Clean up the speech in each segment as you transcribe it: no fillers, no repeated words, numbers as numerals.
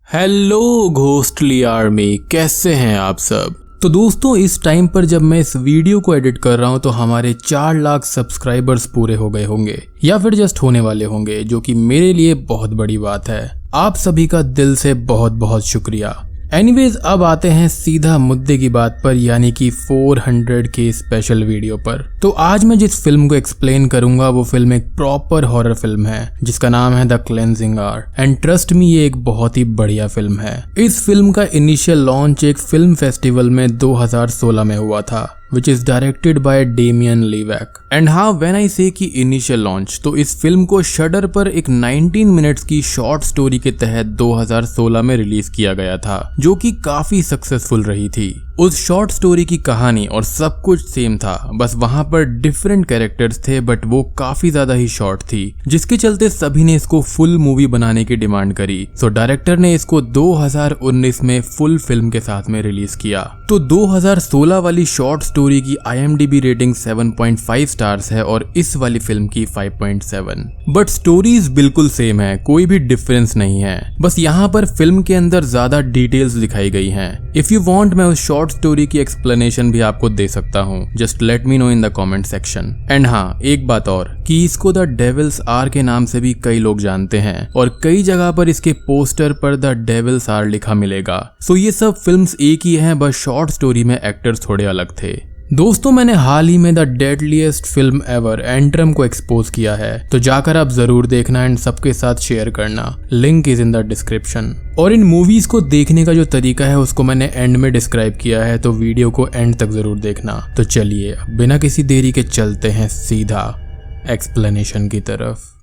Hello ghostly army, कैसे हैं आप सब। तो दोस्तों, इस टाइम पर जब मैं इस वीडियो को एडिट कर रहा हूं तो हमारे 4 लाख सब्सक्राइबर्स पूरे हो गए होंगे या फिर जस्ट होने वाले होंगे, जो कि मेरे लिए बहुत बड़ी बात है। आप सभी का दिल से बहुत बहुत शुक्रिया। एनीवेज, अब आते हैं सीधा मुद्दे की बात पर, यानी कि 400 के स्पेशल वीडियो पर। तो आज मैं जिस फिल्म को एक्सप्लेन करूंगा वो फिल्म एक प्रॉपर हॉरर फिल्म है जिसका नाम है the cleansing hour. And trust me, ये एक बहुत ही बढ़िया फिल्म है। इस फिल्म का इनिशियल लॉन्च एक फिल्म फेस्टिवल में 2016 में हुआ था, which is directed by Damien Levac। And हाँ, व्हेन आई से कि इनिशियल लॉन्च, तो इस फिल्म को शडर पर एक 19 मिनट्स की शॉर्ट स्टोरी के तहत 2016 में रिलीज किया गया था, जो कि काफी सक्सेसफुल रही थी। उस शॉर्ट स्टोरी की कहानी और सब कुछ सेम था, बस वहां पर डिफरेंट कैरेक्टर्स थे, बट वो काफी ज्यादा ही शॉर्ट थी, जिसके चलते सभी ने इसको फुल मूवी बनाने की डिमांड करी। सो डायरेक्टर ने इसको 2019 में फुल फिल्म के साथ में रिलीज किया। तो 2016 वाली शॉर्ट स्टोरी की IMDb रेटिंग 7.5 स्टार्स है और इस वाली फिल्म की 5.7। बट स्टोरीज बिल्कुल सेम है, कोई भी डिफरेंस नहीं है। बस यहाँ पर फिल्म के अंदर ज्यादा डिटेल्स दिखाई गई हैं। इफ यू वांट, मैं उस शॉर्ट स्टोरी की एक्सप्लेनेशन भी आपको दे सकता हूँ। Just let me know in the comment section. And हाँ, एक बात और कि इसको द डेविल्स आर के नाम से भी कई लोग जानते हैं और कई जगह पर इसके पोस्टर पर द डेविल्स आर लिखा मिलेगा। सो ये सब फिल्म्स एक ही हैं, बस शॉर्ट स्टोरी में एक्टर्स थोड़े अलग थे। दोस्तों, मैंने हाल ही में the deadliest film ever antrum को एक्सपोज किया है, तो जाकर आप जरूर देखना एंड सबके साथ शेयर करना। Link is in the description. और इन मूवीज को देखने का जो तरीका है उसको मैंने एंड में डिस्क्राइब किया है, तो वीडियो को एंड तक जरूर देखना। तो चलिए, बिना किसी देरी के चलते हैं सीधा एक्सप्लेनेशन की तरफ।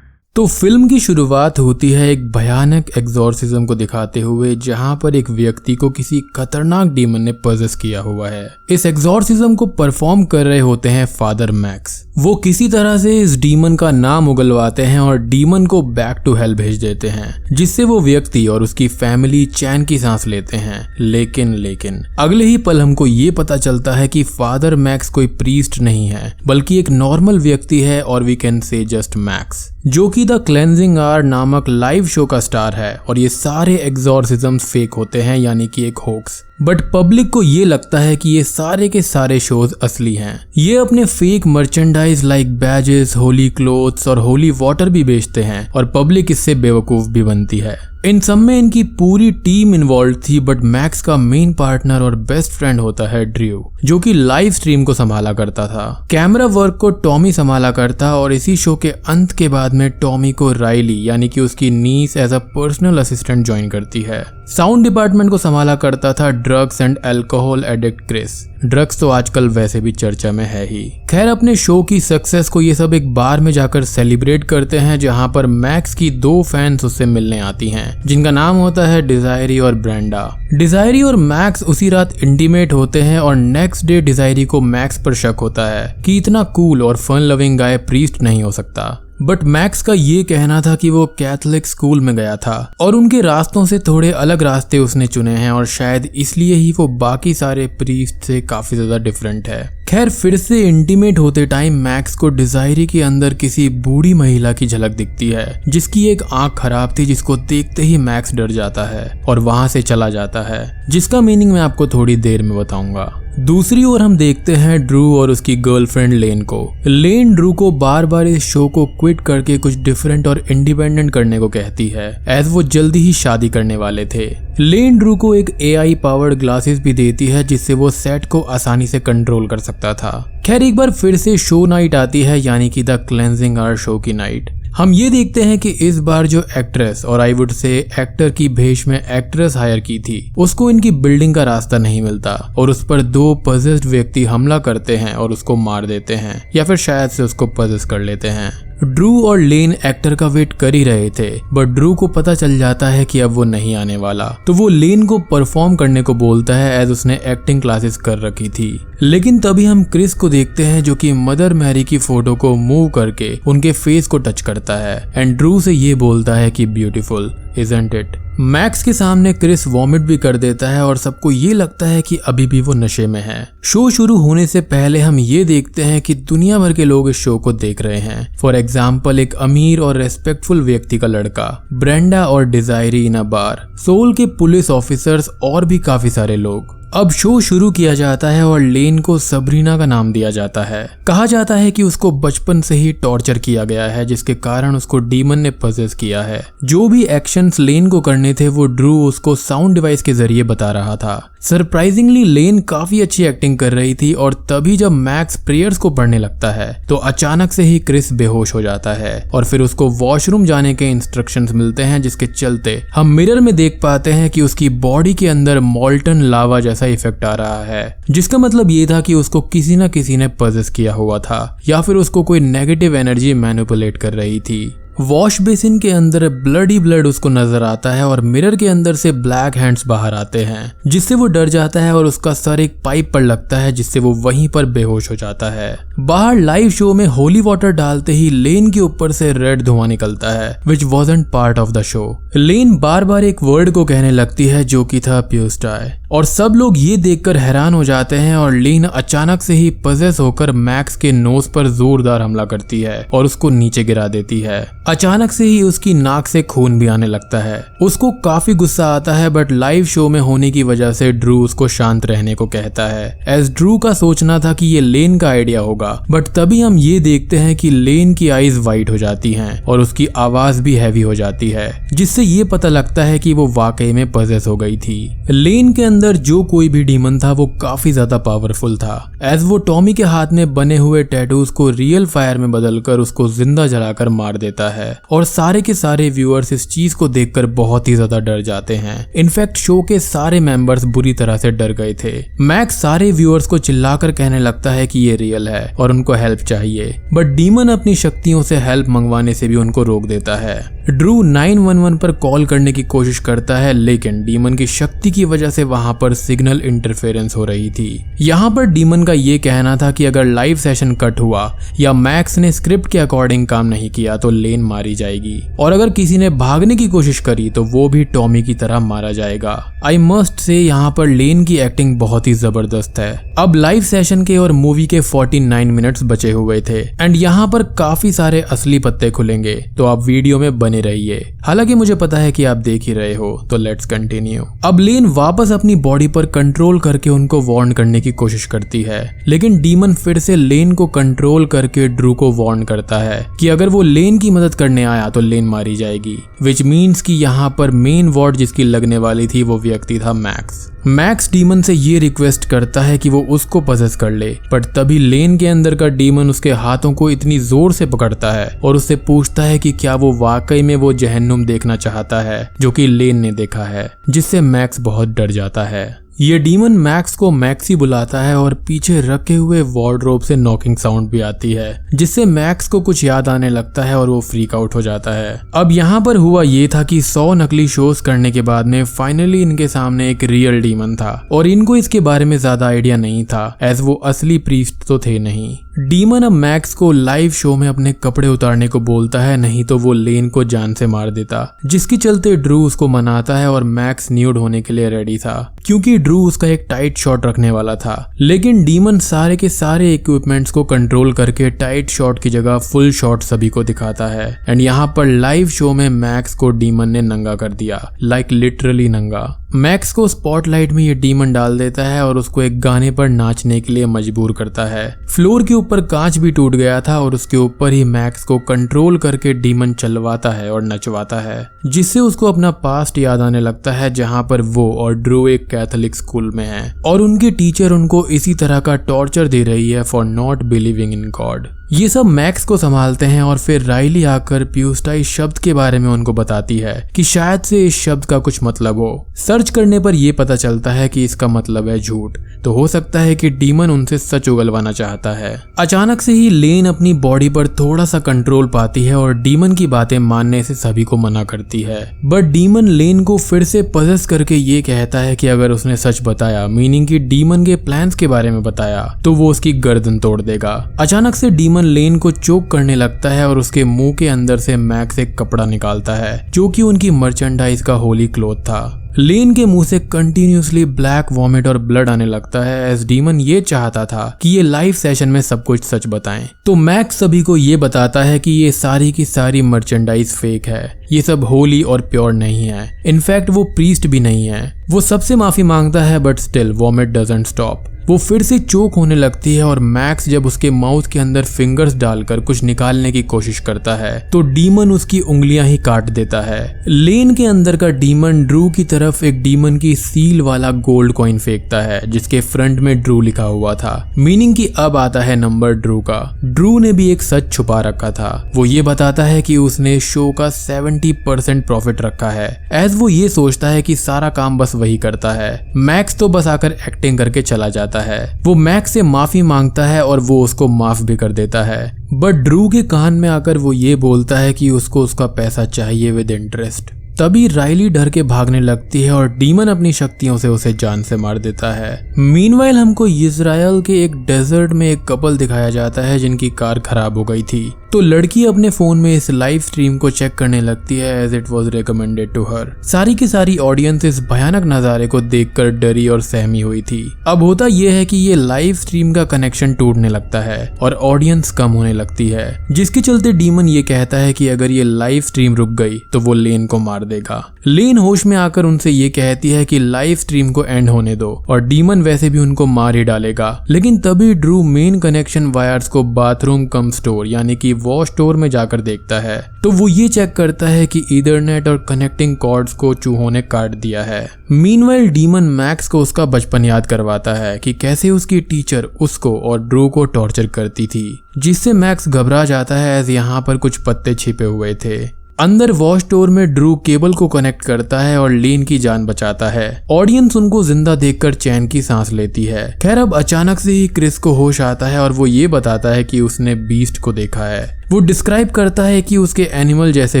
तो फिल्म की शुरुआत होती है एक भयानक एग्जॉर्सिज्म को दिखाते हुए, जहां पर एक व्यक्ति को किसी खतरनाक डीमन ने पजेस किया हुआ है। इस एग्जॉर्सिज्म को परफॉर्म कर रहे होते हैं फादर मैक्स। वो किसी तरह से इस डीमन का नाम उगलवाते हैं और डीमन को बैक टू हेल भेज देते हैं, जिससे वो व्यक्ति और उसकी फैमिली चैन की सांस लेते हैं। लेकिन अगले ही पल हमको ये पता चलता है कि फादर मैक्स कोई प्रीस्ट नहीं है, बल्कि एक नॉर्मल व्यक्ति है, और we can say just Max, जो कि द क्लेंजिंग आवर नामक लाइव शो का स्टार है। और ये सारे एग्जॉर्सिज्म्स फेक होते हैं, यानी कि एक होक्स। बट पब्लिक को ये लगता है कि ये सारे के सारे शोज असली हैं। ये अपने fake merchandise like badges, Holi clothes और होली वाटर भी बेचते हैं, और पब्लिक इससे बेवकूफ भी बनती है। इन सब में इनकी पूरी टीम इन्वॉल्व थी, बट मैक्स का मेन पार्टनर और बेस्ट फ्रेंड होता है ड्रू, जो कि लाइव स्ट्रीम को संभाला करता था। कैमरा वर्क को टॉमी संभाला करता, और इसी शो के अंत के बाद में टॉमी को राइली यानी कि उसकी niece as a personal assistant join करती है। साउंड डिपार्टमेंट को संभाला करता था drugs and alcohol addict Chris. Drugs तो आजकल वैसे भी चर्चा में है ही। खैर, अपने शो की सक्सेस को ये सब एक बार में जाकर सेलिब्रेट करते हैं, जहां पर मैक्स की 2 फैंस उससे मिलने आती हैं, जिनका नाम होता है डिजायरी और ब्रेंडा। डिजायरी और मैक्स उसी रात इंटीमेट होते हैं, और नेक्स्ट डे डिजायरी को मैक्स पर शक होता है कि इतना कूल और फन लविंग गाय प्रीस्ट नहीं हो सकता। बट मैक्स का ये कहना था कि वो कैथोलिक स्कूल में गया था और उनके रास्तों से थोड़े अलग रास्ते उसने चुने हैं, और शायद इसलिए ही वो बाकी सारे प्रीस्ट से काफी ज्यादा डिफरेंट है। खैर, फिर से इंटीमेट होते टाइम मैक्स को डिजायरी के अंदर किसी बूढ़ी महिला की झलक दिखती है, जिसकी एक आंख खराब थी, जिसको देखते ही मैक्स डर जाता है और वहां से चला जाता है, जिसका मीनिंग मैं आपको थोड़ी देर में बताऊंगा। दूसरी ओर हम देखते हैं ड्रू और उसकी गर्लफ्रेंड लेन को। लेन ड्रू को बार बार इस शो को क्विट करके कुछ डिफरेंट और इंडिपेंडेंट करने को कहती है, एज वो जल्दी ही शादी करने वाले थे। लेन ड्रू को एक AI पावर्ड ग्लासेस भी देती है, जिससे वो सेट को आसानी से कंट्रोल कर सकता था। खैर, एक बार फिर से शो नाइट आती है, यानी कि द क्लेंजिंग आवर शो की नाइट। हम ये देखते हैं कि इस बार जो एक्ट्रेस, और आई वुड से एक्टर की भेष में एक्ट्रेस हायर की थी, उसको इनकी बिल्डिंग का रास्ता नहीं मिलता, और उस पर 2 पजेस्ड व्यक्ति हमला करते हैं और उसको मार देते हैं, या फिर शायद से उसको पजेस कर लेते हैं। ड्रू और लेन एक्टर का वेट कर ही रहे थे, बट ड्रू को पता चल जाता है कि अब वो नहीं आने वाला, तो वो लेन को परफॉर्म करने को बोलता है, एज उसने एक्टिंग क्लासेस कर रखी थी। लेकिन तभी हम क्रिस को देखते हैं, जो कि मदर मैरी की फोटो को मूव करके उनके फेस को टच करता है, एंड ड्रू से ये बोलता है कि ब्यूटीफुल। Isn't it? मैक्स के सामने क्रिस वॉमिट भी कर देता है और सबको ये लगता है कि अभी भी वो नशे में है। शो शुरू होने से पहले हम ये देखते हैं कि दुनिया भर के लोग इस शो को देख रहे हैं। फॉर एग्जाम्पल, एक अमीर और रेस्पेक्टफुल व्यक्ति का लड़का, ब्रेंडा और डिजायरी इन अ बार, सोल के पुलिस ऑफिसर्स और भी काफी सारे लोग। अब शो शुरू किया जाता है और लेन को सबरीना का नाम दिया जाता है। कहा जाता है कि उसको बचपन से ही टॉर्चर किया गया है, जिसके कारण उसको डीमन ने पजेस किया है। जो भी एक्शंस लेन को करने थे वो ड्रू उसको साउंड डिवाइस के जरिए बता रहा था। सरप्राइजिंगली लेन काफी अच्छी एक्टिंग कर रही थी और तभी जब मैक्स प्रेयर्स को पढ़ने लगता है तो अचानक से ही क्रिस बेहोश हो जाता है और फिर उसको वॉशरूम जाने के इंस्ट्रक्शंस मिलते हैं, जिसके चलते हम मिरर में देख पाते हैं कि उसकी बॉडी के अंदर मॉल्टन लावा जैसा इफेक्ट आ रहा है, जिसका मतलब ये था कि उसको किसी न किसी ने पजेस किया हुआ था या फिर उसको कोई नेगेटिव एनर्जी मैनिपुलेट कर रही थी। वॉश बेसिन के अंदर ब्लड ही ब्लड उसको नजर आता है और मिरर के अंदर से ब्लैक हैंड्स बाहर आते हैं, जिससे वो डर जाता है और उसका सर एक पाइप पर लगता है, जिससे वो वहीं पर बेहोश हो जाता है। बाहर लाइव शो में होली वाटर डालते ही लेन के ऊपर से रेड धुआं निकलता है, which wasn't part of the show. लेन बार बार एक वर्ड को कहने लगती है जो कि था प्यूस्टाई, और सब लोग ये देखकर हैरान हो जाते हैं और लेन अचानक से ही पजेस होकर मैक्स के नोज पर जोरदार हमला करती है और उसको नीचे गिरा देती है। अचानक से ही उसकी नाक से खून भी आने लगता है। उसको काफी गुस्सा आता है, बट लाइव शो में होने की वजह से ड्रू उसको शांत रहने को कहता है। एज ड्रू का सोचना था कि ये लेन का आइडिया होगा, बट तभी हम ये देखते हैं कि लेन की आईज वाइट हो जाती हैं और उसकी आवाज भी हैवी हो जाती है, जिससे ये पता लगता है कि वो वाकई में पजेस हो गई थी। लेन के अंदर जो कोई भी डीमन था वो काफी ज्यादा पावरफुल था। एज वो टॉमी के हाथ में बने हुए टैटूज को रियल फायर में बदलकर उसको जिंदा जलाकर मार देता है और सारे के सारे व्यूअर्स इस चीज को देखकर बहुत ही ज्यादा डर जाते हैं। इनफैक्ट शो के सारे मेंबर्स बुरी तरह से डर गए थे। मैक्स सारे व्यूअर्स को चिल्लाकर कहने लगता है कि ये रियल है और उनको हेल्प चाहिए, बट डीमन अपनी शक्तियों से हेल्प मंगवाने से भी उनको रोक देता है। ड्रू 911 पर कॉल करने की कोशिश करता है, लेकिन डीमन की शक्ति की वजह से वहां पर सिग्नल इंटरफेरेंस हो रही थी। यहाँ पर डीमन का ये कहना था कि अगर लाइव सेशन कट हुआ या मैक्स ने स्क्रिप्ट के अकॉर्डिंग काम नहीं किया तो लेन मारी जाएगी, और अगर किसी ने भागने की कोशिश करी तो वो भी टॉमी की तरह मारा जाएगा। आई मस्ट से यहाँ पर लेन की एक्टिंग बहुत ही जबरदस्त है। अब लाइव सेशन के और मूवी के 49 मिनट्स बचे हुए थे एंड यहाँ पर काफी सारे असली पत्ते खुलेंगे, तो आप वीडियो में बने रहिए। हालांकि मुझे पता है कि आप देख ही रहे हो, तो लेट्स कंटिन्यू। अब लेन वापस अपनी बॉडी पर कंट्रोल करके उनको वार्न करने की कोशिश करती है, लेकिन डीमन फिर से लेन को कंट्रोल करके ड्रू को वार्न करता है कि अगर वो लेन की मदद करने आया तो लेन मारी जाएगी, विच मीन्स कि यहाँ पर मेन वॉर्ड जिसकी लगने वाली थी वो व्यक्ति था मैक्स। मैक्स डीमन से ये रिक्वेस्ट करता है कि वो उसको पजेस कर ले, बट तभी लेन के अंदर का डीमन उसके हाथों को इतनी जोर से पकड़ता है और उससे पूछता है कि क्या वो वाकई में वो जहन्नुम देखना चाहता है जो कि लेन ने देखा है, जिससे मैक्स बहुत डर जाता है। ये डीमन मैक्स को मैक्सी बुलाता है और पीछे रखे हुए वार्डरोब से नॉकिंग साउंड भी आती है, जिससे मैक्स को कुछ याद आने लगता है और वो फ्रीक आउट हो जाता है। अब यहाँ पर हुआ ये था कि 100 नकली शोज करने के बाद में फाइनली इनके सामने एक रियल डीमन था और इनको इसके बारे में ज्यादा आइडिया नहीं था, एज वो असली प्रीस्ट तो थे नहीं। डीमन अब मैक्स को लाइव शो में अपने कपड़े उतारने को बोलता है, नहीं तो वो लेन को जान से मार देता, जिसके चलते ड्रू उसको मनाता है और मैक्स न्यूड होने के लिए रेडी था, क्योंकि ड्रू उसका एक टाइट शॉट रखने वाला था। लेकिन डीमन सारे के सारे इक्विपमेंट्स को कंट्रोल करके टाइट शॉट की जगह फुल शॉट सभी को दिखाता है एंड यहाँ पर लाइव शो में मैक्स को डीमन ने नंगा कर दिया, लाइक लिटरली नंगा। मैक्स को स्पॉटलाइट में ये डीमन डाल देता है और उसको एक गाने पर नाचने के लिए मजबूर करता है। फ्लोर के ऊपर कांच भी टूट गया था और उसके ऊपर ही मैक्स को कंट्रोल करके डीमन चलवाता है और नचवाता है, जिससे उसको अपना पास्ट याद आने लगता है, जहां पर वो और ड्रू एक कैथोलिक स्कूल में हैं और उनकी टीचर उनको इसी तरह का टॉर्चर दे रही है for not believing in God. ये सब मैक्स को संभालते हैं और फिर राइली आकर प्यूस्टाई शब्द के बारे में उनको बताती है कि शायद से इस शब्द का कुछ मतलब हो। सर्च करने पर यह पता चलता है कि इसका मतलब है झूठ, तो हो सकता है कि डीमन उनसे सच उगलवाना चाहता है। अचानक से ही लेन अपनी बॉडी पर थोड़ा सा कंट्रोल पाती है और डीमन की बातें मानने से सभी को मना करती है, बट डीमन लेन को फिर से पजेस करके ये कहता है कि अगर उसने सच बताया, मीनिंग कि डीमन के प्लान्स के बारे में बताया, तो वो उसकी गर्दन तोड़ देगा। अचानक से डीमन डीमन लेन को चोक करने लगता है और उसके मुंह के अंदर से मैक्स एक कपड़ा निकालता है जो कि उनकी मर्चेंडाइज का होली क्लॉथ था। लेन के मुंह से कंटिन्यूसली ब्लैक वॉमिट और ब्लड आने लगता है एज डीमन ये चाहता था कि ये लाइव सेशन में सब कुछ सच बताएं। तो मैक्स सभी को ये बताता है कि ये सारी की सारी मर्चेंडाइज फेक है, ये सब होली और प्योर नहीं है। इनफैक्ट वो प्रीस्ट भी नहीं है। वो सबसे माफी मांगता है but still vomit doesn't stop. वो फिर से चोक होने लगती है और मैक्स जब उसके माउथ के अंदर फिंगर्स डालकर कुछ निकालने की कोशिश करता है तो डीमन उसकी उंगलियां ही काट देता है। लेन के अंदर का डीमन ड्रू की तरफ एक डीमन की सील वाला गोल्ड कॉइन फेंकता है जिसके फ्रंट में ड्रू लिखा हुआ था, मीनिंग कि अब आता है नंबर ड्रू का। ड्रू ने भी एक सच छुपा रखा था। वो ये बताता है कि उसने शो का 70% प्रॉफिट रखा है एज वो ये सोचता है कि सारा काम बस वही करता है। मैक्स तो बस आकर एक्टिंग करके चला जाता है। वो मैक्स से माफी मांगता है और वो उसको माफ भी कर देता है बट ड्रू के कान में आकर वो ये बोलता है कि उसको उसका पैसा चाहिए विद इंटरेस्ट। तभी राइली डर के भागने लगती है और डीमन अपनी शक्तियों से उसे जान से मार देता है। मीनवाइल हमको इजराइल के एक डेजर्ट में एक कपल दिखाया जाता है जिनकी कार खराब हो गई थी। तो लड़की अपने फोन में इस लाइव स्ट्रीम को चेक करने लगती है as it was recommended to her. सारी की सारी ऑडियंस इस भयानक नजारे को देखकर डरी और सहमी हुई थी। अब होता यह है कि ये लाइव स्ट्रीम का कनेक्शन टूटने लगता है और ऑडियंस कम होने लगती है, जिसके चलते डीमन ये कहता है कि अगर ये लाइव स्ट्रीम रुक गई तो वो लेन को मार देगा। लेन होश में आकर उनसे ये कहती है कि लाइव स्ट्रीम को एंड होने दो और डीमन वैसे भी उनको मार ही डालेगा। लेकिन तभी ड्रू मेन कनेक्शन वायर्स को बाथरूम कम स्टोर यानी कि वॉश स्टोर में जाकर देखता है तो वो ये चेक करता है कि ईथरनेट और कनेक्टिंग कॉर्ड्स को चूहों ने काट दिया है। मीनवाइल डीमन मैक्स को उसका बचपन याद करवाता है कि कैसे उसकी टीचर उसको और ड्रू को टॉर्चर करती थी, जिससे मैक्स घबरा जाता है एज यहाँ पर कुछ पत्ते छिपे हुए थे। अंदर वॉश स्टोर में ड्रू केबल को कनेक्ट करता है और लेन की जान बचाता है। ऑडियंस उनको जिंदा देखकर चैन की सांस लेती है। खैर अब अचानक से ही क्रिस को होश आता है और वो ये बताता है कि उसने बीस्ट को देखा है। वो डिस्क्राइब करता है कि उसके एनिमल जैसे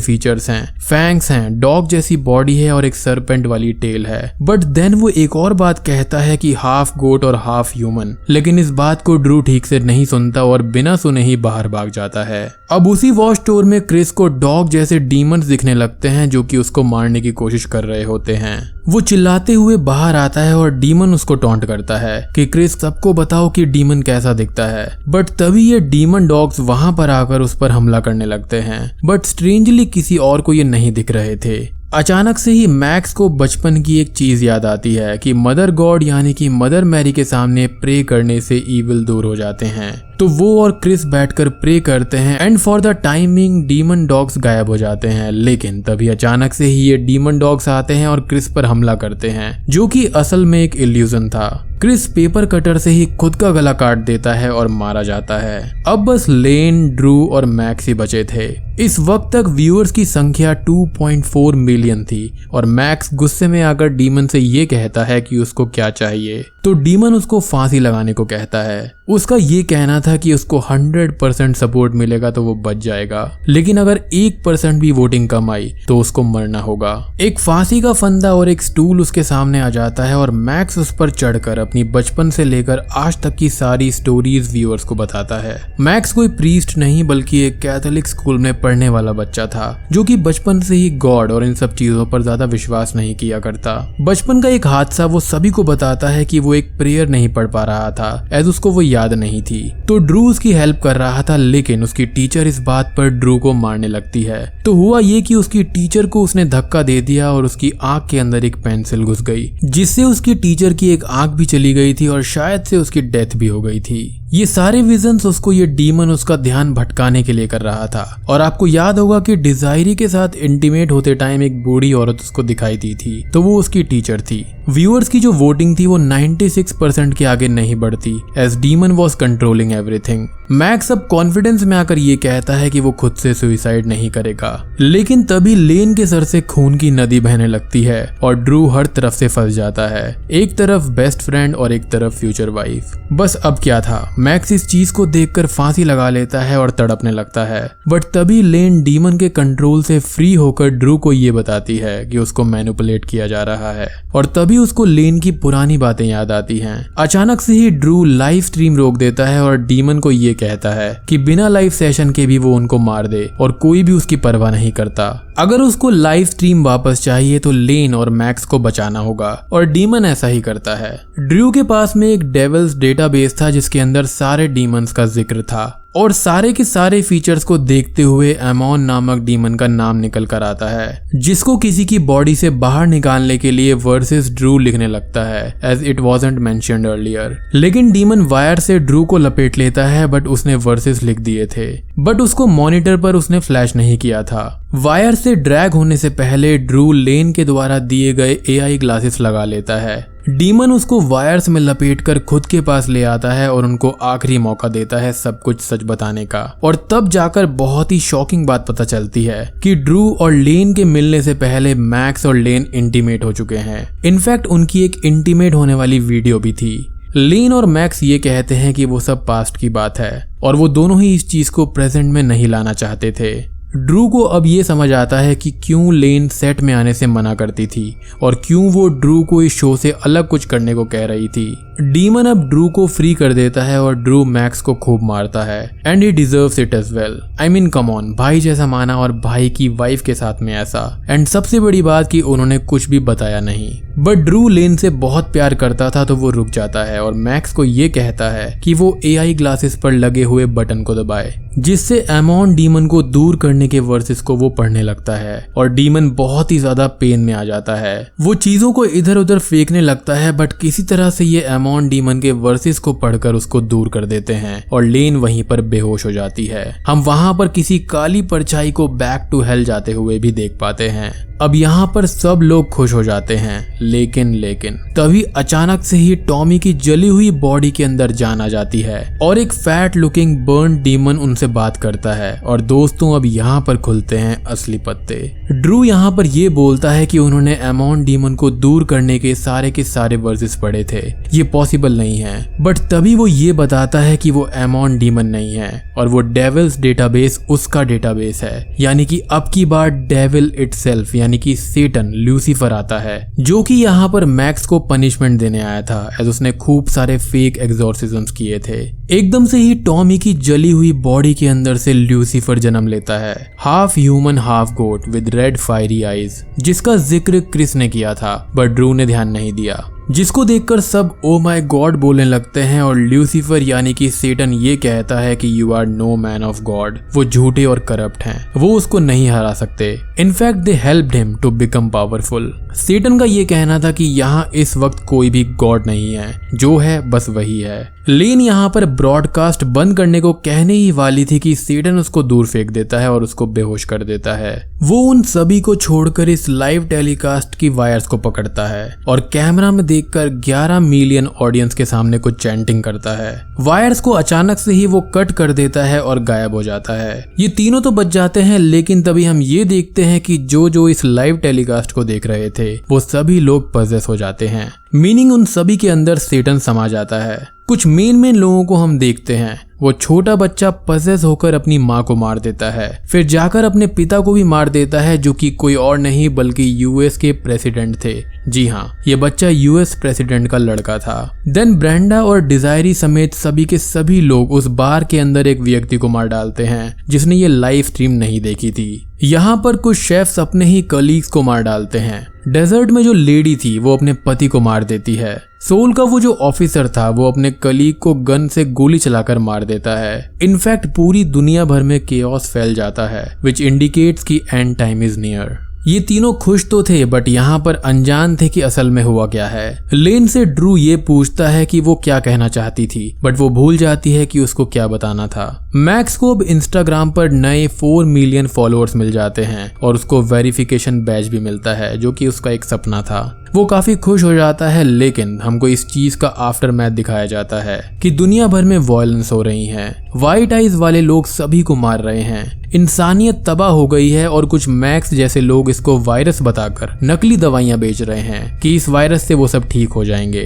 फीचर्स हैं, फैंग्स हैं, डॉग जैसी बॉडी है और एक सरपेंट वाली टेल है। बट देन वो एक और बात कहता है कि हाफ गोट और हाफ ह्यूमन, लेकिन इस बात को ड्रू ठीक से नहीं सुनता और बिना सुने ही बाहर भाग जाता है। अब उसी वॉच स्टोर में क्रिस को डॉग जैसे डीमंस दिखने लगते हैं जो कि उसको मारने की कोशिश कर रहे होते हैं। वो चिल्लाते हुए बाहर आता है और डीमन उसको टॉन्ट करता है कि क्रिस सबको बताओ कि डीमन कैसा दिखता है। बट तभी ये डीमन डॉग्स वहां पर आकर उस पर हमला करने लगते हैं। बट स्ट्रेंजली किसी और को ये नहीं दिख रहे थे। अचानक से ही मैक्स को बचपन की एक चीज याद आती है कि मदर गॉड यानी कि मदर मैरी के सामने प्रे करने से ईविल दूर हो जाते हैं। तो वो और क्रिस बैठकर प्रे करते हैं and for the timing demon dogs गायब हो जाते हैं। लेकिन तभी अचानक से ही ये डीमन डॉग्स आते हैं और क्रिस पर हमला करते हैं, जो कि असल में एक इल्यूजन था। क्रिस पेपर कटर से ही खुद का गला काट देता है और मारा जाता है। अब बस लेन, ड्रू और मैक्स ही बचे थे। इस वक्त तक व्यूअर्स की संख्या 2.4 मिलियन थी और मैक्स गुस्से में आकर डीमन से ये कहता है कि उसको क्या चाहिए। तो डीमन उसको फांसी लगाने को कहता है। उसका ये कहना था कि उसको 100% सपोर्ट मिलेगा तो वो बच जाएगा, लेकिन अगर 1% भी वोटिंग कम आई तो उसको मरना होगा। एक फांसी का फंदा और एक स्टूल उसके सामने आ जाता है और मैक्स उस पर चढ़कर अपनी बचपन से लेकर आज तक की सारी स्टोरीज व्यूअर्स को बताता है। मैक्स कोई प्रीस्ट नहीं बल्कि एक कैथोलिक स्कूल में पढ़ने वाला बच्चा था, जो कि बचपन से ही गॉड और इन सब चीजों पर ज्यादा विश्वास नहीं किया करता। बचपन का एक हादसा वो सभी को बताता है कि वो एक प्रेयर नहीं पढ़ पा रहा था एज उसको वो याद नहीं थी। तो ड्रू उसकी हेल्प कर रहा था, लेकिन उसकी टीचर इस बात पर ड्रू को मारने लगती है। तो हुआ ये कि उसकी टीचर को उसने धक्का दे दिया और उसकी आंख के अंदर एक पेंसिल घुस गई, जिससे उसकी टीचर की एक आंख भी चली गई थी और शायद से उसकी डेथ भी हो गई थी। ये सारे विजन्स उसको ये डीमन उसका ध्यान भटकाने के लिए कर रहा था। और आपको याद होगा कि डिजायरी के साथ इंटीमेट होते टाइम एक बूढ़ी औरत उसको दिखाई दी थी, तो वो उसकी टीचर थी। व्यूअर्स की जो वोटिंग थी वो 96% के आगे नहीं बढ़ती as demon was controlling everything. Max अब कॉन्फिडेंस में आकर ये कहता है कि वो खुद से सुसाइड नहीं करेगा, लेकिन तभी लेन के सर से खून की नदी बहने लगती है और ड्रू हर तरफ से फंस जाता है, एक तरफ बेस्ट फ्रेंड और एक तरफ फ्यूचर वाइफ। बस अब क्या था, मैक्स इस चीज को देखकर फांसी लगा लेता है और तड़पने लगता है, बट तभी लेन डीमन के कंट्रोल से फ्री होकर ड्रू को ये बताती है कि उसको मैनिपुलेट किया जा रहा है, और तभी उसको लेन की पुरानी बातें याद आती हैं। अचानक से ही ड्रू लाइव स्ट्रीम रोक देता है और डीमन को ये कहता है कि बिना लाइव सेशन के भी वो उनको मार दे और कोई भी उसकी परवाह नहीं करता। अगर उसको लाइव स्ट्रीम वापस चाहिए तो लेन और मैक्स को बचाना होगा, और डीमन ऐसा ही करता है। ड्रू के पास में एक डेविल्स डेटाबेस था जिसके अंदर सारे डीमंस का जिक्र था, और सारे के सारे फीचर्स को देखते हुए एमोन नामक डीमन का नाम निकल कर आता है, जिसको किसी की बॉडी से बाहर निकालने के लिए वर्सेस ड्रू लिखने लगता है, as it wasn't mentioned earlier. लेकिन डीमन वायर से ड्रू को लपेट लेता है, बट उसने वर्सेस लिख दिए थे, बट उसको मॉनिटर पर उसने फ्लैश नहीं किया था। वायर से ड्रैग होने से पहले ड्रू लेन के द्वारा दिए गए एआई ग्लासेस लगा लेता है। डीमन उसको वायर्स में लपेटकर खुद के पास ले आता है और उनको आखिरी मौका देता है सब कुछ सच बताने का, और तब जाकर बहुत ही शॉकिंग बात पता चलती है कि ड्रू और लेन के मिलने से पहले मैक्स और लेन इंटीमेट हो चुके हैं। इनफैक्ट उनकी एक इंटीमेट होने वाली वीडियो भी थी। लेन और मैक्स ये कहते हैं कि वो सब पास्ट की बात है और वो दोनों ही इस चीज को प्रेजेंट में नहीं लाना चाहते थे। ड्रू को अब ये समझ आता है कि क्यों लेन सेट में आने से मना करती थी और क्यों वो ड्रू को इस शो से अलग कुछ करने को कह रही थी। डीमन अब ड्रू को फ्री कर देता है और ड्रू मैक्स को खूब मारता है, and he deserves it as well. I mean come on, भाई जैसा माना और भाई की वाइफ के साथ में ऐसा, एंड सबसे बड़ी बात कि उन्होंने कुछ भी बताया नहीं। बट ड्रू लेन से बहुत प्यार करता था तो वो रुक जाता है और मैक्स को ये कहता है कि वो एआई ग्लासेस पर लगे हुए बटन को दबाए, जिससे एमोन डीमन को दूर करने के वर्सेस को वो पढ़ने लगता है, और डीमन बहुत ही ज्यादा पेन में आ जाता है। वो चीजों को इधर उधर फेंकने लगता है, बट किसी तरह से ये एमोन डीमन के वर्सेस को पढ़कर उसको दूर कर देते हैं और लेन वहीं पर बेहोश हो जाती है। हम वहां पर किसी काली परछाई को बैक टू हेल जाते हुए भी देख पाते हैं। अब यहाँ पर सब लोग खुश हो जाते हैं, लेकिन तभी अचानक से ही टॉमी की जली हुई बॉडी के अंदर जान आ जाती है और एक फैट लुकिंग बर्न डीमन उनसे बात करता है, और दोस्तों अब यहाँ पर खुलते हैं असली पत्ते। ड्रू यहाँ पर ये बोलता है कि उन्होंने एमोन डीमन को दूर करने के सारे वर्सेस पढ़े थे, ये पॉसिबल नहीं है। बट तभी वो ये बताता है कि वो एमोन डीमन नहीं है और वो डेविल्स डेटाबेस उसका डेटाबेस है, यानी कि अब की बार डेविल इटसेल्फ यानी कि सेटन लूसीफर आता है, जो कि यहाँ पर मैक्स को पनिशमेंट देने आया था, एज उसने खूब सारे फेक एग्जॉर्सिज्म्स किए थे। एकदम से ही टॉमी की जली हुई बॉडी के अंदर से लूसीफर जन्म लेता है, half human half goat with red fiery eyes, जिसका जिक्र क्रिस ने किया था बट ड्रू ने ध्यान नहीं दिया, जिसको देखकर सब ओ माय गॉड बोलने लगते हैं। और लूसीफर यानी कि सेटन ये कहता है कि you are no man of God, वो झूठे और करप्ट हैं, वो उसको नहीं हरा सकते। In fact they helped him to become powerful. Satan का ये कहना था कि यहाँ इस वक्त कोई भी गॉड नहीं है, जो है बस वही है। लेन यहाँ पर ब्रॉडकास्ट बंद करने को कहने ही वाली थी कि सेटन उसको दूर फेंक देता है और उसको बेहोश कर देता है। वो उन सभी को छोड़कर इस लाइव टेलीकास्ट की वायर्स को पकड़ता है और कैमरा में देखकर 11 मिलियन ऑडियंस के सामने कुछ चैंटिंग करता है। वायर्स को अचानक से ही वो कट कर देता है और गायब हो जाता है। ये तीनों तो बच जाते हैं, लेकिन तभी हम ये देखते हैं कि जो इस लाइव टेलीकास्ट को देख रहे थे वो सभी लोग पजेस हो जाते हैं, मीनिंग उन सभी के अंदर सेटन समा जाता है। कुछ मेन लोगों को हम देखते हैं। वो छोटा बच्चा पजेस होकर अपनी माँ को मार देता है, फिर जाकर अपने पिता को भी मार देता है, जो कि कोई और नहीं बल्कि यूएस के प्रेसिडेंट थे। जी हाँ, ये बच्चा यूएस प्रेसिडेंट का लड़का था। देन ब्रेंडा और डिजायरी समेत सभी के सभी लोग उस बार के अंदर एक व्यक्ति को मार डालते हैं जिसने ये लाइव स्ट्रीम नहीं देखी थी। यहाँ पर कुछ शेफ्स अपने ही कलीग्स को मार डालते हैं। डेजर्ट में जो लेडी थी वो अपने पति को मार देती है। सोल का वो जो ऑफिसर था वो अपने कलीग को गन से गोली चलाकर मार देता है। इनफैक्ट पूरी दुनिया भर में केओस फैल जाता है, विच इंडिकेट्स कि एंड टाइम इज नियर। ये तीनों खुश तो थे बट यहाँ पर अनजान थे कि असल में हुआ क्या है। लेन से ड्रू ये पूछता है कि वो क्या कहना चाहती थी, बट वो भूल जाती है कि उसको क्या बताना था। मैक्स को अब इंस्टाग्राम पर नए 4 मिलियन फॉलोअर्स मिल जाते हैं और उसको वेरिफिकेशन बैज भी मिलता है, जो कि उसका एक सपना था। वो काफी खुश हो जाता है, लेकिन हमको इस चीज का आफ्टर मैथ दिखाया जाता है कि दुनिया भर में वायलेंस हो रही है। व्हाइट आइज वाले लोग सभी को मार रहे हैं, इंसानियत तबाह हो गई है और कुछ मैक्स जैसे लोग इसको वायरस बताकर नकली दवाइयां बेच रहे हैं कि इस वायरस से वो सब ठीक हो जाएंगे।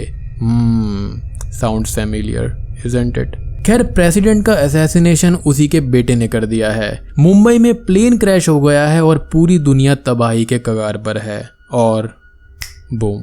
Sounds familiar, isn't it? खैर प्रेसिडेंट का असैसिनेशन उसी के बेटे ने कर दिया है। मुंबई में प्लेन क्रैश हो गया है और पूरी दुनिया तबाही के कगार पर है और बूम,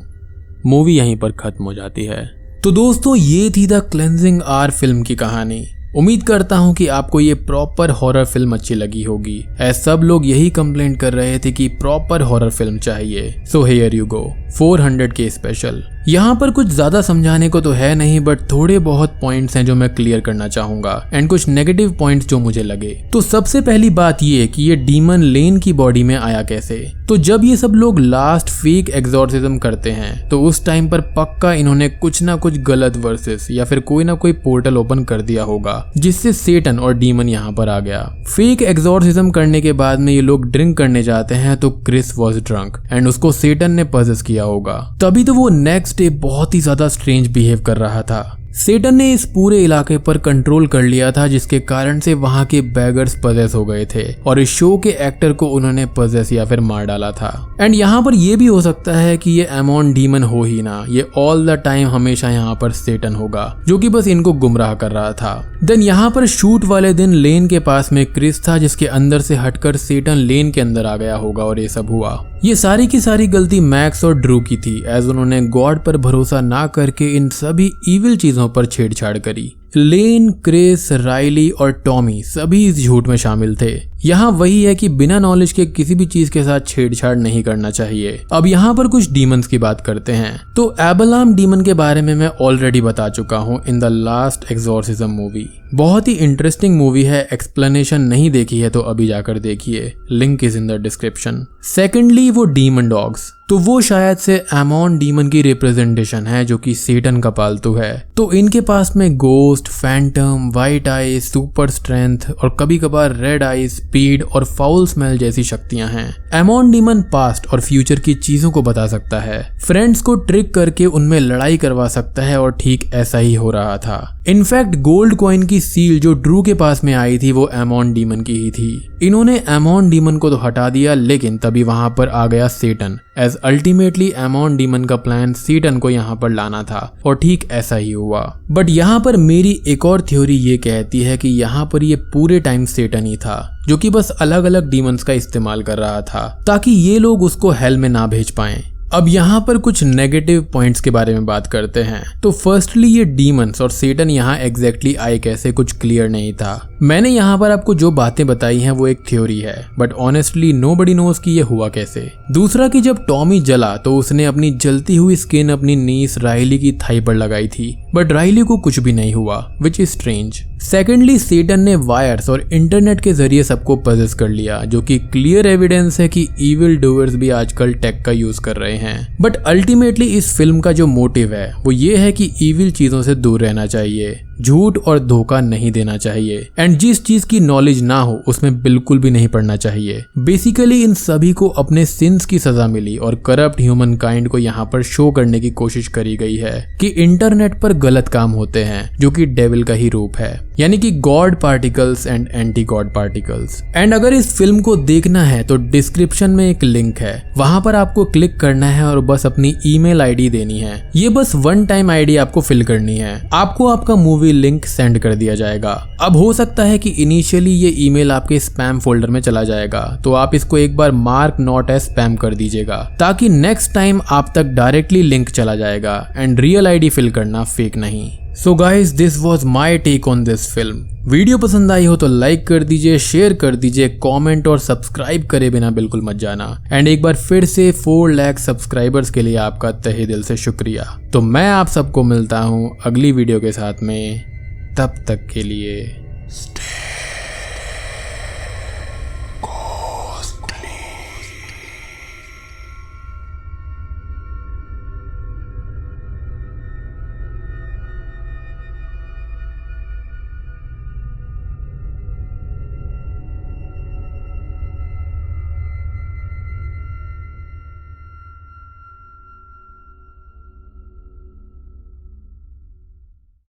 मूवी यहीं पर खत्म हो जाती है। तो दोस्तों ये थी द क्लेंजिंग आवर फिल्म की कहानी। उम्मीद करता हूँ कि आपको ये प्रॉपर हॉरर फिल्म अच्छी लगी होगी। ऐसे सब लोग यही कंप्लेंट कर रहे थे कि प्रॉपर हॉरर फिल्म चाहिए। सो हियर यू गो, 400 के स्पेशल। यहाँ पर कुछ ज्यादा समझाने को तो है नहीं, बट थोड़े बहुत पॉइंट्स हैं जो मैं क्लियर करना चाहूंगा एंड कुछ नेगेटिव पॉइंट्स जो मुझे लगे। तो सबसे पहली बात ये कि ये डीमन लेन की बॉडी में आया कैसे। तो जब ये सब लोग लास्ट फेक एग्जॉर्सिज्म करते हैं तो उस टाइम पर पक्का इन्होंने कुछ ना कुछ गलत वर्सेस या फिर कोई ना कोई पोर्टल ओपन कर दिया होगा जिससे सेटन और डीमन यहाँ पर आ गया। फेक एग्जॉर्सिज्म करने के बाद में ये लोग ड्रिंक करने जाते हैं तो क्रिस वॉज ड्रंक एंड उसको सेटन ने पजेस किया होगा। तभी तो वो नेक्स्ट डे बहुत ही ज्यादा स्ट्रेंज बिहेव कर रहा था। सेटन ने इस पूरे इलाके पर कंट्रोल कर लिया था जिसके कारण से वहां के बैगर्स पजेस हो गए थे और इस शो के एक्टर को उन्होंने पजेस या फिर मार डाला था। एंड यहाँ पर यह भी हो सकता है कि ये एमोन डीमन हो ही ना, ये ऑल द टाइम हमेशा यहाँ पर सेटन होगा जो कि बस इनको गुमराह कर रहा था। देन यहाँ पर शूट वाले दिन लेन के पास में क्रिस था जिसके अंदर से हटकर सेटन लेन के अंदर आ गया होगा और ये सब हुआ। ये सारी की सारी गलती मैक्स और ड्रू की थी एज उन्होंने गॉड पर भरोसा ना करके इन सभी इविल चीजों पर छेड़छाड़ करी। लेन, क्रिस, राइली और टॉमी सभी इस झूठ में शामिल थे। यहाँ वही है कि बिना नॉलेज के किसी भी चीज के साथ छेड़छाड़ नहीं करना चाहिए। अब यहाँ पर कुछ डीमंस की बात करते हैं। तो एबलाम डीमन के बारे में मैं ऑलरेडी बता चुका हूँ in the last exorcism movie. बहुत ही इंटरेस्टिंग मूवी है, एक्सप्लेनेशन नहीं देखी है तो अभी जाकर देखिए, link is in the description. Secondly वो डीमन डॉग्स, तो वो शायद से एमोन डीमन की रिप्रेजेंटेशन है जो कि सेटन का पालतू है। तो इनके पास में ghost, Phantom, white eyes, super strength और कभी कभार रेड आईज, स्पीड और फाउल स्मेल जैसी शक्तियां हैं। एमोन डीमन पास्ट और फ्यूचर की चीजों को बता सकता है, फ्रेंड्स को ट्रिक करके उनमें लड़ाई करवा सकता है और ठीक ऐसा ही हो रहा था। इनफैक्ट गोल्ड कॉइन की सील जो ड्रू के पास में आई थी वो एमोन डीमन की ही थी। इन्होंने एमोन डीमन को तो हटा दिया लेकिन तभी वहां पर आ गया सेटन एज अल्टीमेटली एमोन डीमन का प्लान सेटन को यहाँ पर लाना था और ठीक ऐसा ही हुआ। बट यहाँ पर मेरी एक और थ्योरी ये कहती है कि यहाँ पर ये पूरे टाइम सेटन ही था जो कि बस अलग अलग डीमंस का इस्तेमाल कर रहा था ताकि ये लोग उसको हेल में ना भेज पाएं। अब यहाँ पर कुछ नेगेटिव पॉइंट्स के बारे में बात करते हैं। तो फर्स्टली ये डीमंस और सेटन यहाँ एग्जैक्टली आए कैसे कुछ क्लियर नहीं था। मैंने यहाँ पर आपको जो बातें बताई हैं वो एक थ्योरी है बट ऑनेस्टली नोबडी नोज कि ये हुआ कैसे। दूसरा कि जब टॉमी जला तो उसने अपनी जलती हुई स्किन अपनी नीस राइली की थाई पर लगाई थी बट राइली को कुछ भी नहीं हुआ विच इज स्ट्रेंज। सेकेंडली सेटन ने वायर्स और इंटरनेट के जरिए सबको पजेस कर लिया जो कि क्लियर एविडेंस है कि इविल डूअर्स भी आजकल टेक का यूज कर रहे हैं। बट अल्टीमेटली इस फिल्म का जो मोटिव है वो ये है कि इविल चीजों से दूर रहना चाहिए, झूठ और धोखा नहीं देना चाहिए एंड जिस चीज की नॉलेज ना हो उसमें बिल्कुल भी नहीं पड़ना चाहिए। बेसिकली इन सभी को अपने सिंस की सजा मिली और करप्ट ह्यूमन काइंड को यहाँ पर शो करने की कोशिश करी गई है कि इंटरनेट पर गलत काम होते हैं जो कि डेविल का ही रूप है, यानी कि God particles and anti God particles. And अगर इस फिल्म को देखना है तो डिस्क्रिप्शन में एक लिंक है, वहां पर आपको क्लिक करना है और बस अपनी ईमेल आईडी देनी है। ये बस वन टाइम आईडी आपको फिल करनी है, आपको आपका मूवी लिंक सेंड कर दिया जाएगा। अब हो सकता है कि इनिशियली ये ईमेल आपके स्पैम फोल्डर में चला जाएगा तो आप इसको एक बार मार्क नॉट एज स्पैम कर दीजिएगा ताकि नेक्स्ट टाइम आप तक डायरेक्टली लिंक चला जाएगा एंड रियल आईडी फिल करना, फेक नहीं। So guys this was my take on this film. Video पसंद आई हो तो लाइक कर दीजिए, शेयर कर दीजिए, कमेंट और सब्सक्राइब करे बिना बिल्कुल मत जाना। एंड एक बार फिर से 4 लाख सब्सक्राइबर्स के लिए आपका तहे दिल से शुक्रिया। तो मैं आप सबको मिलता हूँ अगली वीडियो के साथ में, तब तक के लिए